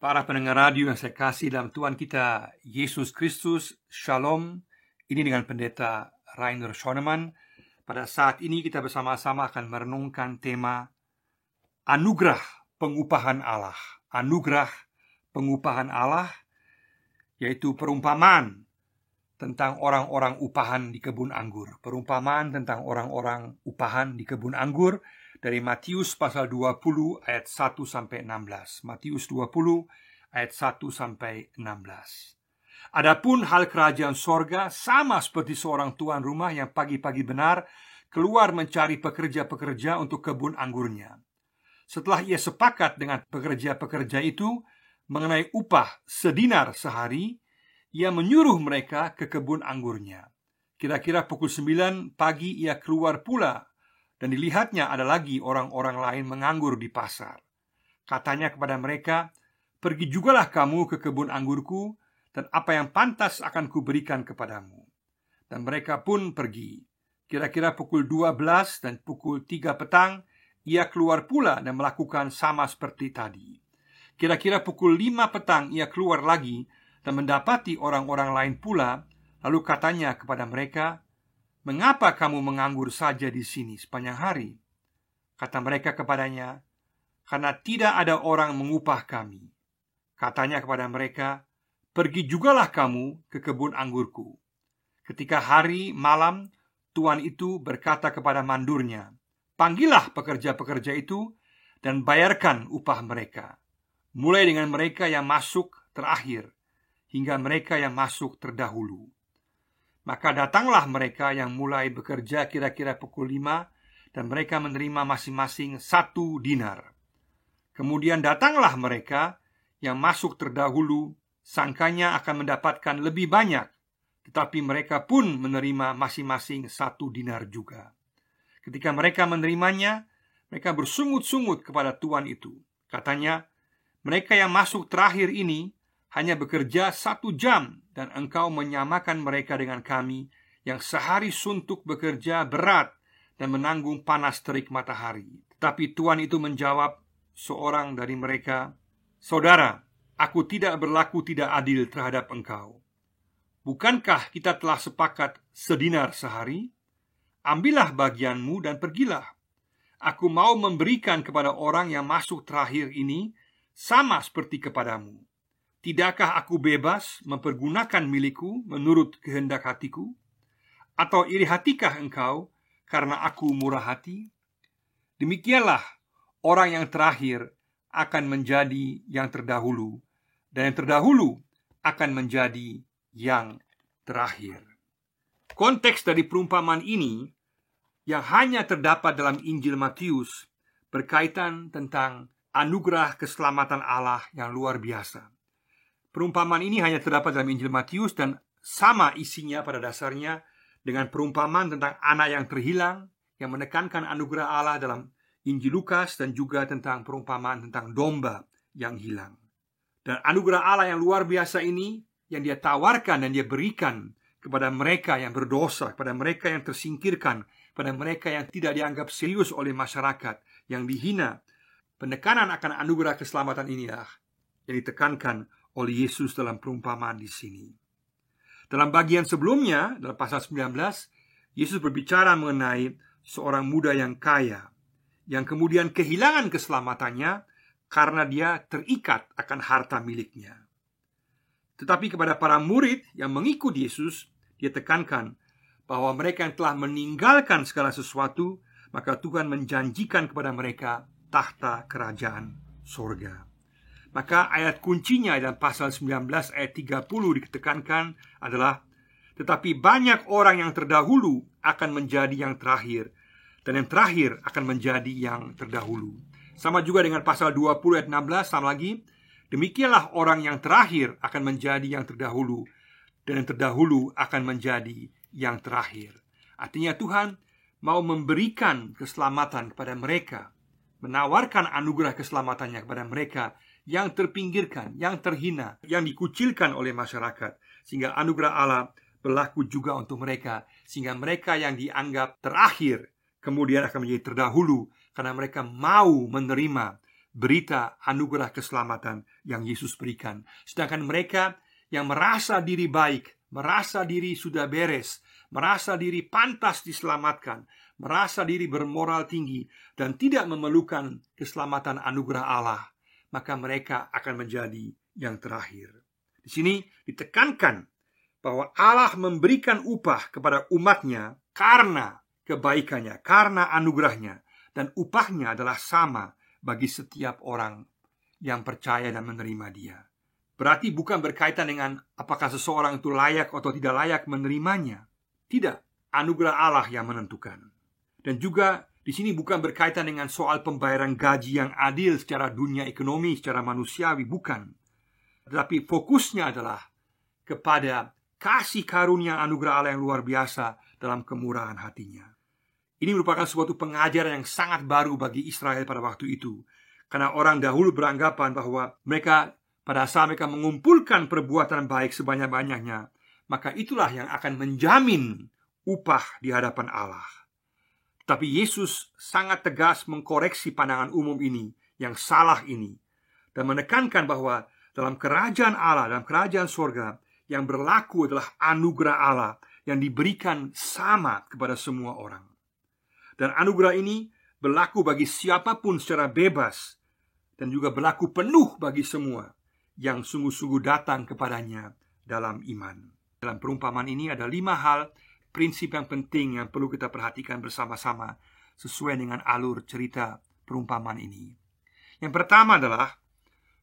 Para pendengar radio yang saya kasih dalam Tuhan kita Yesus Kristus, Shalom. Ini dengan Pendeta Rainer Schoenemann. Pada saat ini kita bersama-sama akan merenungkan tema Anugerah Pengupahan Allah. Anugerah Pengupahan Allah, yaitu perumpamaan tentang orang-orang upahan di kebun anggur. Perumpamaan tentang orang-orang upahan di kebun anggur dari Matius pasal 20 ayat 1 sampai 16. Matius 20 ayat 1 sampai 16. Adapun hal kerajaan sorga sama seperti seorang tuan rumah yang pagi-pagi benar keluar mencari pekerja-pekerja untuk kebun anggurnya. Setelah ia sepakat dengan pekerja-pekerja itu mengenai upah sedinar sehari, ia menyuruh mereka ke kebun anggurnya. Kira-kira pukul 9 pagi ia keluar pula, dan dilihatnya ada lagi orang-orang lain menganggur di pasar. Katanya kepada mereka, "Pergi jugalah kamu ke kebun anggurku, dan apa yang pantas akan kuberikan kepadamu." Dan mereka pun pergi. Kira-kira pukul 12 dan pukul 3 petang, ia keluar pula dan melakukan sama seperti tadi. Kira-kira pukul 5 petang ia keluar lagi dan mendapati orang-orang lain pula. Lalu katanya kepada mereka, "Mengapa kamu menganggur saja di sini sepanjang hari?" Kata mereka kepadanya, "Karena tidak ada orang mengupah kami." Katanya kepada mereka, "Pergi jugalah kamu ke kebun anggurku." Ketika hari malam, tuan itu berkata kepada mandurnya, "Panggillah pekerja-pekerja itu dan bayarkan upah mereka, mulai dengan mereka yang masuk terakhir hingga mereka yang masuk terdahulu." Maka datanglah mereka yang mulai bekerja kira-kira pukul 5, dan mereka menerima masing-masing 1 dinar. Kemudian datanglah mereka yang masuk terdahulu, sangkanya akan mendapatkan lebih banyak, tetapi mereka pun menerima masing-masing 1 dinar juga. Ketika mereka menerimanya, mereka bersungut-sungut kepada tuan itu. Katanya, "Mereka yang masuk terakhir ini hanya bekerja 1 jam, dan engkau menyamakan mereka dengan kami yang sehari suntuk bekerja berat dan menanggung panas terik matahari." Tetapi tuan itu menjawab seorang dari mereka, "Saudara, aku tidak berlaku tidak adil terhadap engkau. Bukankah kita telah sepakat sedinar sehari? Ambillah bagianmu dan pergilah. Aku mau memberikan kepada orang yang masuk terakhir ini sama seperti kepadamu. Tidakkah aku bebas mempergunakan milikku menurut kehendak hatiku? Atau iri hatikah engkau karena aku murah hati?" Demikianlah orang yang terakhir akan menjadi yang terdahulu, dan yang terdahulu akan menjadi yang terakhir. Konteks dari perumpamaan ini yang hanya terdapat dalam Injil Matius berkaitan tentang anugerah keselamatan Allah yang luar biasa. Perumpamaan ini hanya terdapat dalam Injil Matius dan sama isinya pada dasarnya dengan perumpamaan tentang anak yang terhilang yang menekankan anugerah Allah dalam Injil Lukas, dan juga tentang perumpamaan tentang domba yang hilang. Dan anugerah Allah yang luar biasa ini yang Dia tawarkan dan Dia berikan kepada mereka yang berdosa, kepada mereka yang tersingkirkan, pada mereka yang tidak dianggap serius oleh masyarakat, yang dihina. Penekanan akan anugerah keselamatan inilah yang ditekankan oleh Yesus dalam perumpamaan di sini. Dalam bagian sebelumnya, dalam pasal 19, Yesus berbicara mengenai seorang muda yang kaya, yang kemudian kehilangan keselamatannya karena dia terikat akan harta miliknya. Tetapi kepada para murid yang mengikut Yesus, Dia tekankan bahwa mereka yang telah meninggalkan segala sesuatu, maka Tuhan menjanjikan kepada mereka tahta kerajaan surga. Maka ayat kuncinya dalam pasal 19 ayat 30 ditekankan adalah, "Tetapi banyak orang yang terdahulu akan menjadi yang terakhir, dan yang terakhir akan menjadi yang terdahulu." Sama juga dengan pasal 20 ayat 16, sama lagi, "Demikianlah orang yang terakhir akan menjadi yang terdahulu, dan yang terdahulu akan menjadi yang terakhir." Artinya Tuhan mau memberikan keselamatan kepada mereka, menawarkan anugerah keselamatannya kepada mereka yang terpinggirkan, yang terhina, yang dikucilkan oleh masyarakat, sehingga anugerah Allah berlaku juga untuk mereka, sehingga mereka yang dianggap terakhir kemudian akan menjadi terdahulu karena mereka mau menerima berita anugerah keselamatan yang Yesus berikan. Sedangkan mereka yang merasa diri baik, merasa diri sudah beres, merasa diri pantas diselamatkan, merasa diri bermoral tinggi, dan tidak memerlukan keselamatan anugerah Allah, maka mereka akan menjadi yang terakhir. Di sini ditekankan bahwa Allah memberikan upah kepada umatnya karena kebaikannya, karena anugerahnya, dan upahnya adalah sama bagi setiap orang yang percaya dan menerima Dia. Berarti bukan berkaitan dengan apakah seseorang itu layak atau tidak layak menerimanya. Tidak, anugerah Allah yang menentukan. Dan juga di sini bukan berkaitan dengan soal pembayaran gaji yang adil secara dunia ekonomi, secara manusiawi, bukan. Tetapi fokusnya adalah kepada kasih karunia anugerah Allah yang luar biasa dalam kemurahan hatinya. Ini merupakan suatu pengajaran yang sangat baru bagi Israel pada waktu itu. Karena orang dahulu beranggapan bahwa mereka, pada saat mereka mengumpulkan perbuatan baik sebanyak-banyaknya, maka itulah yang akan menjamin upah di hadapan Allah. Tapi Yesus sangat tegas mengkoreksi pandangan umum ini, yang salah ini, dan menekankan bahwa dalam kerajaan Allah, dalam kerajaan surga, yang berlaku adalah anugerah Allah yang diberikan sama kepada semua orang. Dan anugerah ini berlaku bagi siapapun secara bebas, dan juga berlaku penuh bagi semua yang sungguh-sungguh datang kepadanya dalam iman. Dalam perumpamaan ini ada 5 hal, prinsip yang penting yang perlu kita perhatikan bersama-sama sesuai dengan alur cerita perumpamaan ini. Yang pertama adalah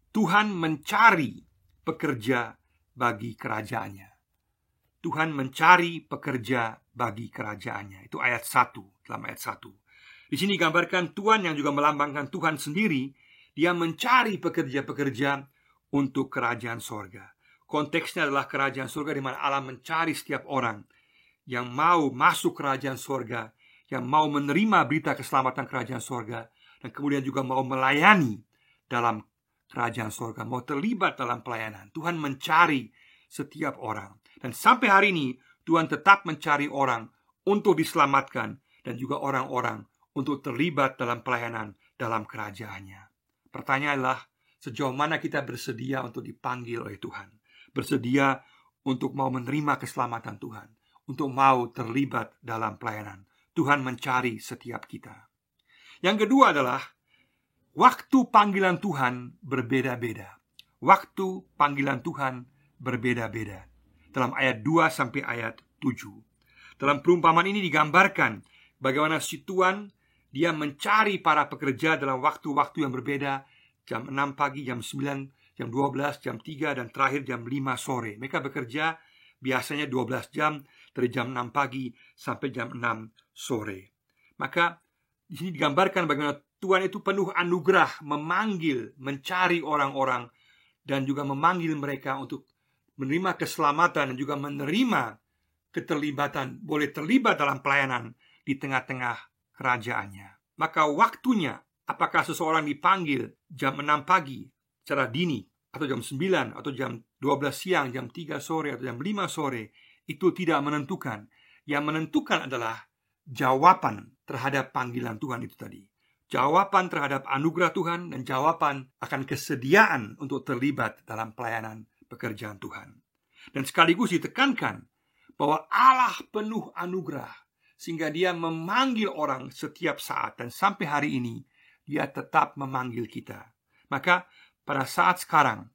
Tuhan mencari pekerja bagi kerajaannya. Tuhan mencari pekerja bagi kerajaannya. Itu ayat 1, dalam ayat 1. Di sini digambarkan Tuhan yang juga melambangkan Tuhan sendiri. Dia mencari pekerja-pekerja untuk kerajaan sorga. Konteksnya adalah kerajaan sorga, di mana Allah mencari setiap orang yang mau masuk kerajaan sorga, yang mau menerima berita keselamatan kerajaan sorga, dan kemudian juga mau melayani dalam kerajaan sorga, mau terlibat dalam pelayanan. Tuhan mencari setiap orang. Dan sampai hari ini Tuhan tetap mencari orang untuk diselamatkan, dan juga orang-orang untuk terlibat dalam pelayanan dalam kerajaannya. Pertanyaannya adalah, sejauh mana kita bersedia untuk dipanggil oleh Tuhan, bersedia untuk mau menerima keselamatan Tuhan, untuk mau terlibat dalam pelayanan. Tuhan mencari setiap kita. Yang kedua adalah waktu panggilan Tuhan berbeda-beda. Waktu panggilan Tuhan berbeda-beda. Dalam ayat 2 sampai ayat 7. Dalam perumpamaan ini digambarkan bagaimana si Tuan dia mencari para pekerja dalam waktu-waktu yang berbeda. Jam 6 pagi, jam 9, jam 12, jam 3, dan terakhir jam 5 sore. Mereka bekerja biasanya 12 jam, dari jam 6 pagi sampai jam 6 sore. Maka di sini digambarkan bagaimana Tuhan itu penuh anugerah, memanggil, mencari orang-orang, dan juga memanggil mereka untuk menerima keselamatan dan juga menerima keterlibatan, boleh terlibat dalam pelayanan di tengah-tengah kerajaannya. Maka waktunya, apakah seseorang dipanggil jam 6 pagi secara dini, atau jam 9, atau jam 12 siang, jam 3 sore, atau jam 5 sore, itu tidak menentukan. Yang menentukan adalah jawaban terhadap panggilan Tuhan itu tadi. Jawaban terhadap anugerah Tuhan, dan jawaban akan kesediaan untuk terlibat dalam pelayanan pekerjaan Tuhan. Dan sekaligus ditekankan bahwa Allah penuh anugerah, sehingga Dia memanggil orang setiap saat, dan sampai hari ini Dia tetap memanggil kita. Maka pada saat sekarang,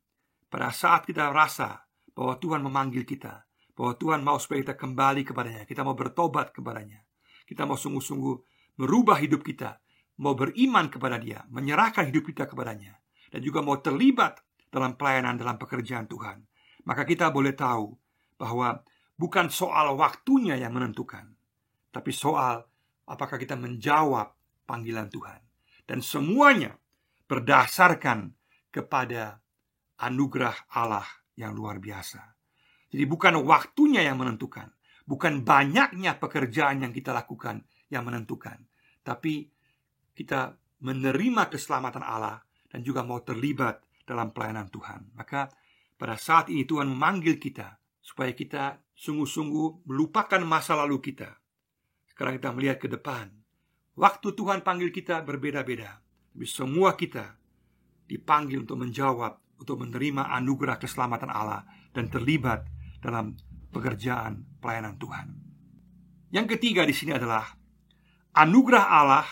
pada saat kita rasa bahwa Tuhan memanggil kita, bahwa Tuhan mau supaya kita kembali kepadanya, kita mau bertobat kepadanya, kita mau sungguh-sungguh merubah hidup kita, mau beriman kepada Dia, menyerahkan hidup kita kepadanya, dan juga mau terlibat dalam pelayanan, dalam pekerjaan Tuhan, maka kita boleh tahu bahwa bukan soal waktunya yang menentukan, tapi soal apakah kita menjawab panggilan Tuhan. Dan semuanya berdasarkan kepada anugerah Allah yang luar biasa. Jadi bukan waktunya yang menentukan, bukan banyaknya pekerjaan yang kita lakukan yang menentukan, tapi kita menerima keselamatan Allah dan juga mau terlibat dalam pelayanan Tuhan. Maka pada saat ini Tuhan memanggil kita supaya kita sungguh-sungguh melupakan masa lalu kita. Sekarang kita melihat ke depan. Waktu Tuhan panggil kita berbeda-beda, tapi semua kita dipanggil untuk menjawab, untuk menerima anugerah keselamatan Allah dan terlibat dalam pekerjaan pelayanan Tuhan. Yang ketiga di sini adalah anugerah Allah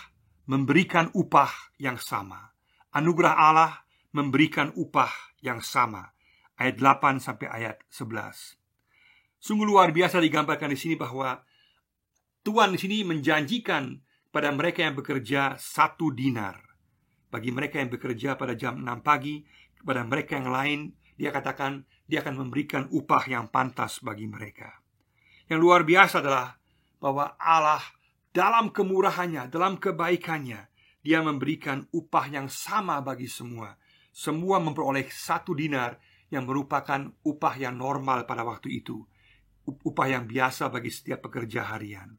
memberikan upah yang sama. Anugerah Allah memberikan upah yang sama. Ayat 8 sampai ayat 11. Sungguh luar biasa digambarkan di sini bahwa Tuhan di sini menjanjikan pada mereka yang bekerja 1 dinar. Bagi mereka yang bekerja pada jam 6 pagi, kepada mereka yang lain, dia katakan dia akan memberikan upah yang pantas bagi mereka. Yang luar biasa adalah bahwa Allah dalam kemurahannya, dalam kebaikannya, dia memberikan upah yang sama bagi semua. Semua memperoleh 1 dinar yang merupakan upah yang normal pada waktu itu, upah yang biasa bagi setiap pekerja harian.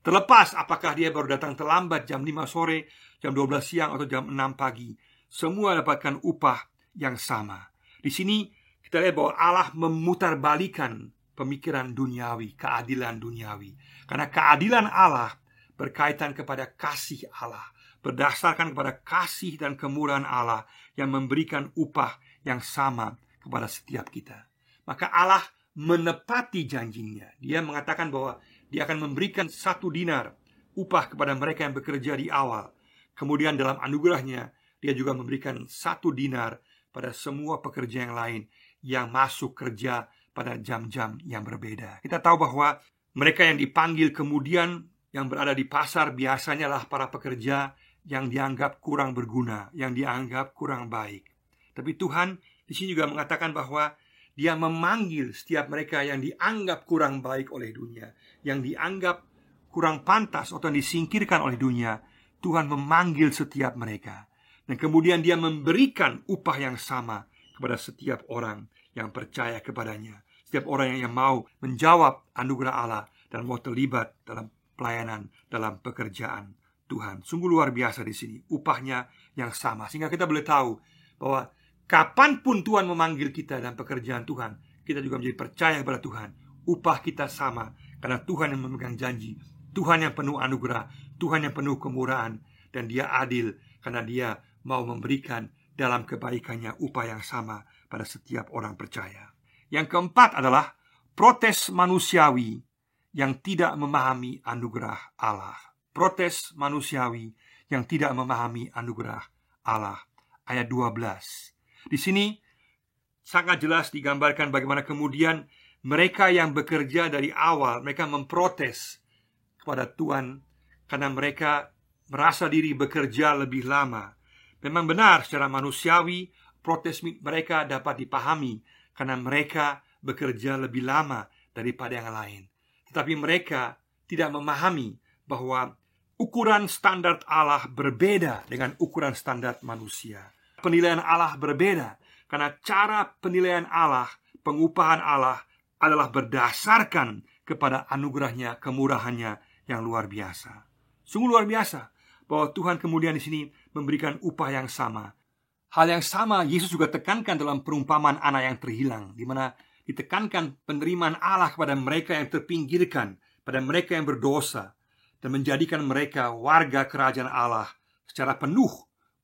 Terlepas apakah dia baru datang terlambat jam 5 sore, jam 12 siang atau jam 6 pagi, semua dapatkan upah yang sama. Di sini kita lihat bahwa Allah memutarbalikan pemikiran duniawi, keadilan duniawi. Karena keadilan Allah berkaitan kepada kasih Allah, berdasarkan kepada kasih dan kemurahan Allah yang memberikan upah yang sama kepada setiap kita. Maka Allah menepati janjinya. Dia mengatakan bahwa dia akan memberikan 1 dinar upah kepada mereka yang bekerja di awal. Kemudian dalam anugerahnya, dia juga memberikan 1 dinar pada semua pekerja yang lain yang masuk kerja pada jam-jam yang berbeda. Kita tahu bahwa mereka yang dipanggil kemudian yang berada di pasar biasanya lah para pekerja yang dianggap kurang berguna, yang dianggap kurang baik. Tapi Tuhan di sini juga mengatakan bahwa dia memanggil setiap mereka yang dianggap kurang baik oleh dunia, yang dianggap kurang pantas atau disingkirkan oleh dunia. Tuhan memanggil setiap mereka, dan kemudian dia memberikan upah yang sama kepada setiap orang yang percaya kepadanya, setiap orang yang mau menjawab anugerah Allah dan mau terlibat dalam pelayanan, dalam pekerjaan Tuhan. Sungguh luar biasa di sini, upahnya yang sama. Sehingga kita boleh tahu bahwa kapanpun Tuhan memanggil kita dalam pekerjaan Tuhan, kita juga menjadi percaya kepada Tuhan. Upah kita sama, karena Tuhan yang memegang janji, Tuhan yang penuh anugerah, Tuhan yang penuh kemurahan, dan dia adil karena dia mau memberikan dalam kebaikannya upah yang sama pada setiap orang percaya. Yang keempat adalah protes manusiawi yang tidak memahami anugerah Allah. Protes manusiawi yang tidak memahami anugerah Allah. Ayat 12. Di sini sangat jelas digambarkan bagaimana kemudian mereka yang bekerja dari awal, mereka memprotes kepada Tuhan karena mereka merasa diri bekerja lebih lama. Memang benar secara manusiawi protes mereka dapat dipahami karena mereka bekerja lebih lama daripada yang lain. Tetapi mereka tidak memahami bahwa ukuran standar Allah berbeda dengan ukuran standar manusia. Penilaian Allah berbeda karena cara penilaian Allah, pengupahan Allah adalah berdasarkan kepada anugerahnya, kemurahannya yang luar biasa. Sungguh luar biasa bahwa Tuhan kemudian di sini memberikan upah yang sama. Hal yang sama Yesus juga tekankan dalam perumpamaan anak yang terhilang, di mana ditekankan penerimaan Allah kepada mereka yang terpinggirkan, pada mereka yang berdosa, dan menjadikan mereka warga kerajaan Allah secara penuh,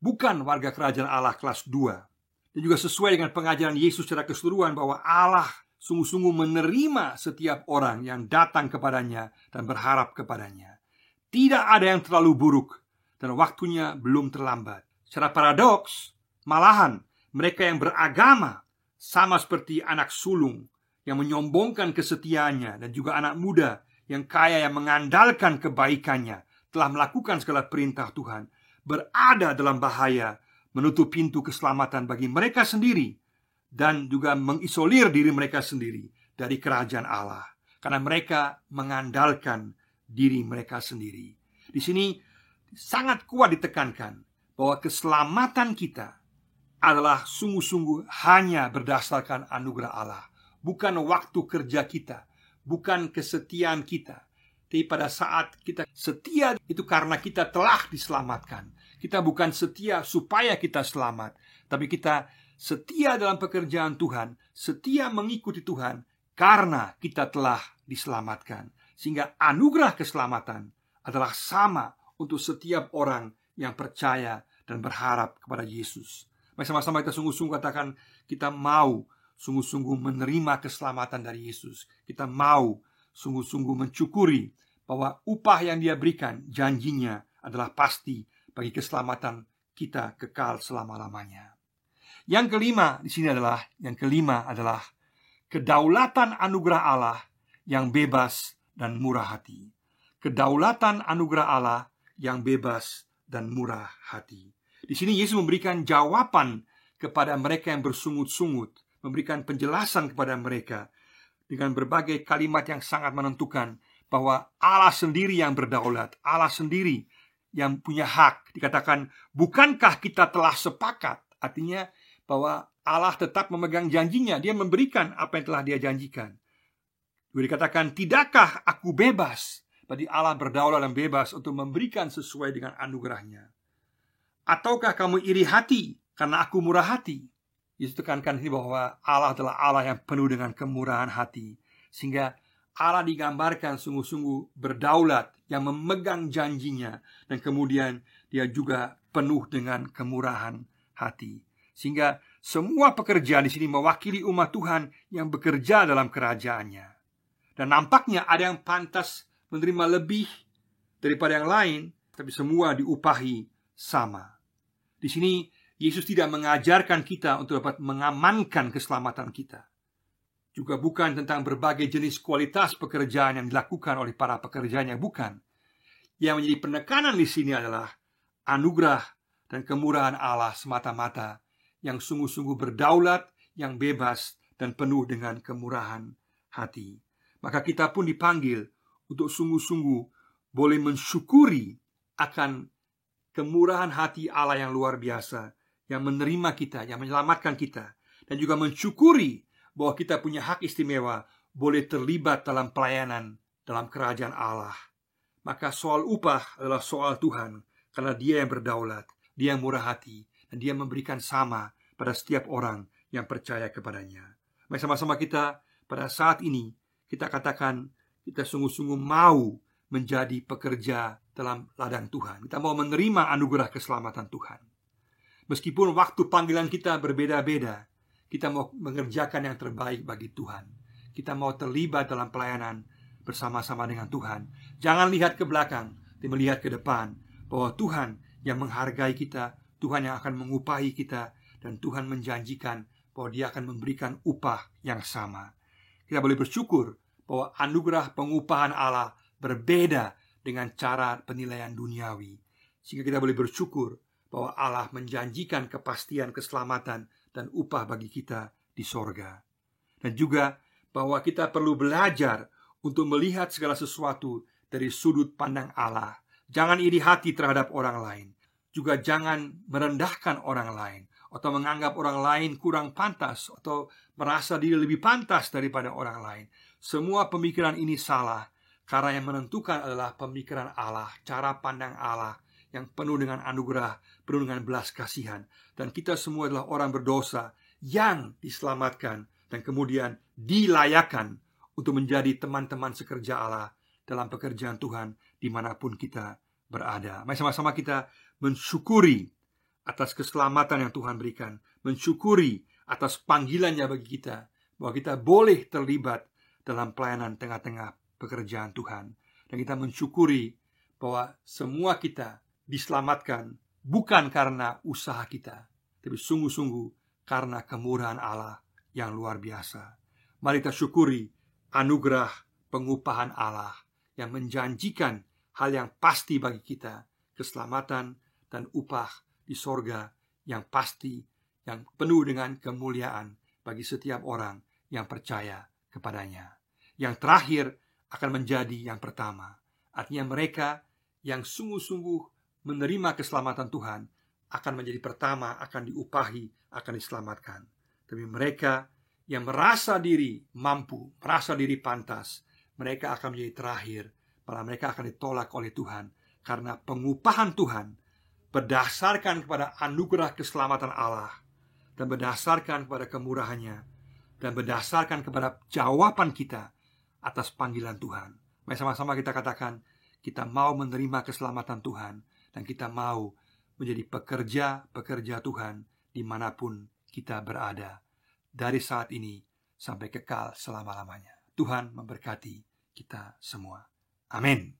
bukan warga kerajaan Allah kelas 2. Dan juga sesuai dengan pengajaran Yesus secara keseluruhan bahwa Allah sungguh-sungguh menerima setiap orang yang datang kepadanya dan berharap kepadanya. Tidak ada yang terlalu buruk dan waktunya belum terlambat. Secara paradoks, malahan mereka yang beragama sama seperti anak sulung yang menyombongkan kesetiaannya, dan juga anak muda yang kaya yang mengandalkan kebaikannya telah melakukan segala perintah Tuhan, berada dalam bahaya menutup pintu keselamatan bagi mereka sendiri dan juga mengisolir diri mereka sendiri dari kerajaan Allah karena mereka mengandalkan diri mereka sendiri. Di sini sangat kuat ditekankan bahwa keselamatan kita adalah sungguh-sungguh hanya berdasarkan anugerah Allah, bukan waktu kerja kita, bukan kesetiaan kita. Tapi pada saat kita setia itu karena kita telah diselamatkan. Kita bukan setia supaya kita selamat, tapi kita setia dalam pekerjaan Tuhan, setia mengikuti Tuhan karena kita telah diselamatkan. Sehingga anugerah keselamatan adalah sama untuk setiap orang yang percaya dan berharap kepada Yesus. Mari sama-sama kita sungguh-sungguh katakan, kita mau sungguh-sungguh menerima keselamatan dari Yesus. Kita mau sungguh-sungguh mencukuri bahwa upah yang Dia berikan, janjinya adalah pasti bagi keselamatan kita kekal selama-lamanya. Yang kelima adalah kedaulatan anugerah Allah yang bebas dan murah hati. Kedaulatan anugerah Allah yang bebas dan murah hati. Di sini Yesus memberikan jawaban kepada mereka yang bersungut-sungut, memberikan penjelasan kepada mereka dengan berbagai kalimat yang sangat menentukan bahwa Allah sendiri yang berdaulat, Allah sendiri yang punya hak. Dikatakan, bukankah kita telah sepakat? Artinya bahwa Allah tetap memegang janjinya, Dia memberikan apa yang telah Dia janjikan. Juga dikatakan, tidakkah aku bebas? Berarti Allah berdaulat dan bebas untuk memberikan sesuai dengan anugerahnya. Ataukah kamu iri hati karena aku murah hati? Yesus tekankan ini bahwa Allah adalah Allah yang penuh dengan kemurahan hati, sehingga Allah digambarkan sungguh-sungguh berdaulat, yang memegang janjinya, dan kemudian Dia juga penuh dengan kemurahan hati. Sehingga semua pekerjaan di sini mewakili umat Tuhan yang bekerja dalam kerajaannya. Dan nampaknya ada yang pantas menerima lebih daripada yang lain, tapi semua diupahi sama. Di sini Yesus tidak mengajarkan kita untuk dapat mengamankan keselamatan kita. Juga bukan tentang berbagai jenis kualitas pekerjaan yang dilakukan oleh para pekerjanya, bukan. Yang menjadi penekanan di sini adalah anugerah dan kemurahan Allah semata-mata, yang sungguh-sungguh berdaulat, yang bebas, dan penuh dengan kemurahan hati. Maka kita pun dipanggil untuk sungguh-sungguh boleh mensyukuri akan kemurahan hati Allah yang luar biasa, yang menerima kita, yang menyelamatkan kita, dan juga mensyukuri bahwa kita punya hak istimewa boleh terlibat dalam pelayanan dalam kerajaan Allah. Maka soal upah adalah soal Tuhan, karena Dia yang berdaulat, Dia yang murah hati, dan Dia memberikan sama pada setiap orang yang percaya kepadanya. Mari sama-sama kita pada saat ini kita katakan, kita sungguh-sungguh mau menjadi pekerja dalam ladang Tuhan. Kita mau menerima anugerah keselamatan Tuhan. Meskipun waktu panggilan kita berbeda-beda, kita mau mengerjakan yang terbaik bagi Tuhan. Kita mau terlibat dalam pelayanan bersama-sama dengan Tuhan. Jangan lihat ke belakang, tapi melihat ke depan, bahwa Tuhan yang menghargai kita, Tuhan yang akan mengupahi kita, dan Tuhan menjanjikan bahwa Dia akan memberikan upah yang sama. Kita boleh bersyukur bahwa anugerah pengupahan Allah berbeda dengan cara penilaian duniawi, sehingga kita boleh bersyukur bahwa Allah menjanjikan kepastian keselamatan dan upah bagi kita di sorga. Dan juga bahwa kita perlu belajar untuk melihat segala sesuatu dari sudut pandang Allah. Jangan iri hati terhadap orang lain. Juga jangan merendahkan orang lain, atau menganggap orang lain kurang pantas, atau merasa diri lebih pantas daripada orang lain. Semua pemikiran ini salah, karena yang menentukan adalah pemikiran Allah, cara pandang Allah yang penuh dengan anugerah, penuh dengan belas kasihan. Dan kita semua adalah orang berdosa yang diselamatkan dan kemudian dilayakkan untuk menjadi teman-teman sekerja Allah dalam pekerjaan Tuhan dimanapun kita berada. Mari sama-sama kita mensyukuri atas keselamatan yang Tuhan berikan, mensyukuri atas panggilannya bagi kita, bahwa kita boleh terlibat dalam pelayanan tengah-tengah pekerjaan Tuhan. Dan kita mensyukuri bahwa semua kita diselamatkan bukan karena usaha kita, tapi sungguh-sungguh karena kemurahan Allah yang luar biasa. Mari kita syukuri anugerah pengupahan Allah yang menjanjikan hal yang pasti bagi kita, keselamatan dan upah di sorga yang pasti, yang penuh dengan kemuliaan bagi setiap orang yang percaya kepadanya. Yang terakhir akan menjadi yang pertama. Artinya mereka yang sungguh-sungguh menerima keselamatan Tuhan akan menjadi pertama, akan diupahi, akan diselamatkan. Tapi mereka yang merasa diri mampu, merasa diri pantas, mereka akan menjadi terakhir. Malah mereka akan ditolak oleh Tuhan, karena pengupahan Tuhan berdasarkan kepada anugerah keselamatan Allah, dan berdasarkan kepada kemurahannya, dan berdasarkan kepada jawaban kita atas panggilan Tuhan. Mari sama-sama kita katakan, kita mau menerima keselamatan Tuhan, dan kita mau menjadi pekerja-pekerja Tuhan dimanapun kita berada, dari saat ini sampai kekal selama-lamanya. Tuhan memberkati kita semua. Amin.